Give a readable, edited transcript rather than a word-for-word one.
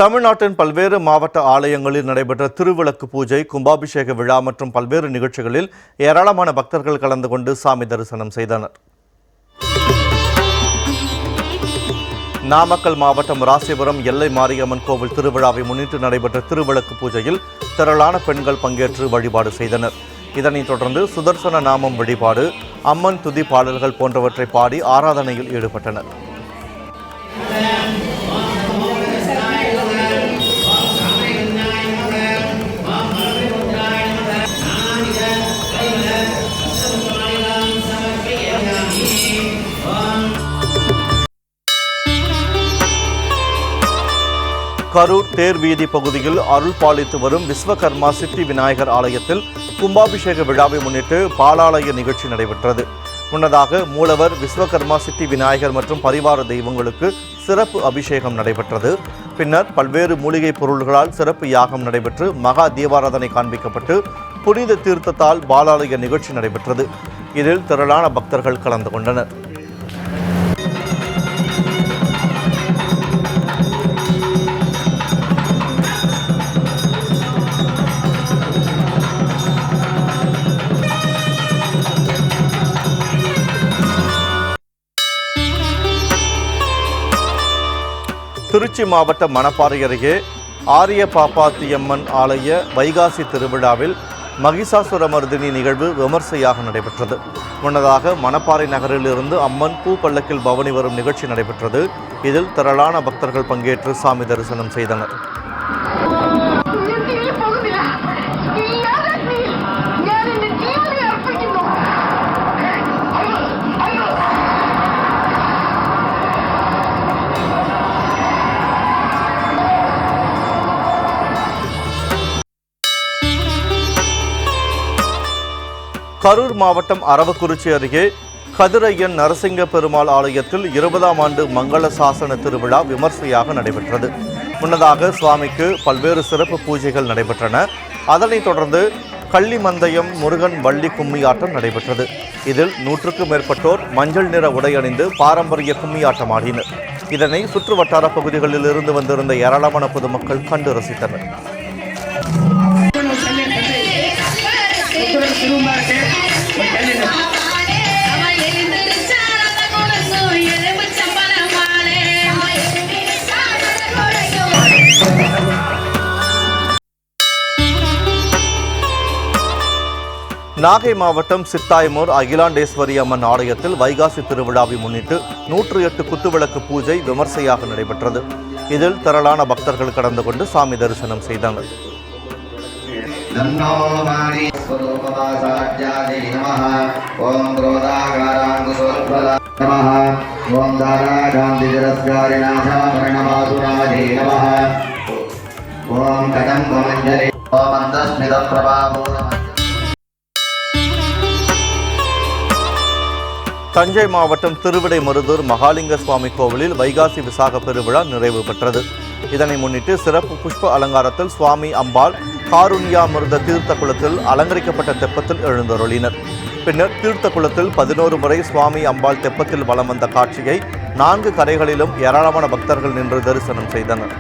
தமிழ்நாட்டின் பல்வேறு மாவட்ட ஆலயங்களில் நடைபெற்ற திருவிளக்கு பூஜை, கும்பாபிஷேக விழா மற்றும் பல்வேறு நிகழ்ச்சிகளில் ஏராளமான பக்தர்கள் கலந்து கொண்டு சாமி தரிசனம் செய்தனர். நாமக்கல் மாவட்டம் ராசிபுரம் எல்லை மாரியம்மன் கோவில் திருவிழாவை முன்னிட்டு நடைபெற்ற திருவிளக்கு பூஜையில் திரளான பெண்கள் பங்கேற்று வழிபாடு செய்தனர். இதனைத் தொடர்ந்து சுதர்சன நாமம் வழிபாடு, அம்மன் துதி பாடல்கள் போன்றவற்றை பாடி ஆராதனையில் ஈடுபட்டனர். கரூர் தேர் வீதி பகுதியில் அருள் பாலித்து வரும் விஸ்வகர்மா சித்தி விநாயகர் ஆலயத்தில் கும்பாபிஷேக விழாவை முன்னிட்டு பாலாலய நிகழ்ச்சி நடைபெற்றது. முன்னதாக மூலவர் விஸ்வகர்மா சித்தி விநாயகர் மற்றும் பரிவார தெய்வங்களுக்கு சிறப்பு அபிஷேகம் நடைபெற்றது. பின்னர் பல்வேறு மூலிகை பொருள்களால் சிறப்பு யாகம் நடைபெற்று மகா தீபாராதனை காண்பிக்கப்பட்டு புனித தீர்த்தத்தால் பாலாலய நிகழ்ச்சி நடைபெற்றது. இதில் திரளான பக்தர்கள் கலந்து கொண்டனர். திருச்சி மாவட்டம் மணப்பாறை அருகே ஆரிய பாப்பாத்தியம்மன் ஆலய வைகாசி திருவிழாவில் மகிஷாசுரமர்தினி நிகழ்வு விமர்சையாக நடைபெற்றது. முன்னதாக மணப்பாறை நகரிலிருந்து அம்மன் பூ பல்லக்கில் பவனி வரும் நிகழ்ச்சி நடைபெற்றது. இதில் திரளான பக்தர்கள் பங்கேற்று சாமி தரிசனம் செய்தனர். கரூர் மாவட்டம் அரவக்குறிச்சி அருகே கதிரையன் நரசிங்க பெருமாள் ஆலயத்தில் 20ஆம் ஆண்டு மங்கள சாசன திருவிழா விமர்சையாக நடைபெற்றது. முன்னதாக சுவாமிக்கு பல்வேறு சிறப்பு பூஜைகள் நடைபெற்றன. அதனைத் தொடர்ந்து கள்ளிமந்தயம் முருகன் வள்ளி கும்மியாட்டம் நடைபெற்றது. இதில் 100க்கும் மேற்பட்டோர் மஞ்சள் நிற உடை அணிந்து பாரம்பரிய கும்மியாட்டம் ஆடினர். இதனை சுற்று வட்டார பகுதிகளில் இருந்து வந்திருந்த ஏராளமான பொதுமக்கள் கண்டு ரசித்தனர். நாகை மாவட்டம் சித்தாய்மூர் அகிலாண்டேஸ்வரி அம்மன் ஆலயத்தில் வைகாசி திருவிழாவை முன்னிட்டு 108 குத்துவிளக்கு பூஜை விமர்சையாக நடைபெற்றது. இதில் திரளான பக்தர்கள் கலந்து கொண்டு சாமி தரிசனம் செய்தனர். தஞ்சை மாவட்டம் திருவிடைமருதூர் மகாலிங்க சுவாமி கோவிலில் வைகாசி விசாக பெருவிழா நிறைவு பெற்றது. இதனை முன்னிட்டு சிறப்பு புஷ்ப அலங்காரத்தில் சுவாமி அம்பாள் காருண்யாமிர்த தீர்த்த குளத்தில் அலங்கரிக்கப்பட்ட தெப்பத்தில் எழுந்தருளினர். பின்னர் தீர்த்த குளத்தில் 11 முறை சுவாமி அம்பாள் தெப்பத்தில் வலம் வந்த காட்சியை 4 கரைகளிலும் ஏராளமான பக்தர்கள் நின்று தரிசனம் செய்தனர்.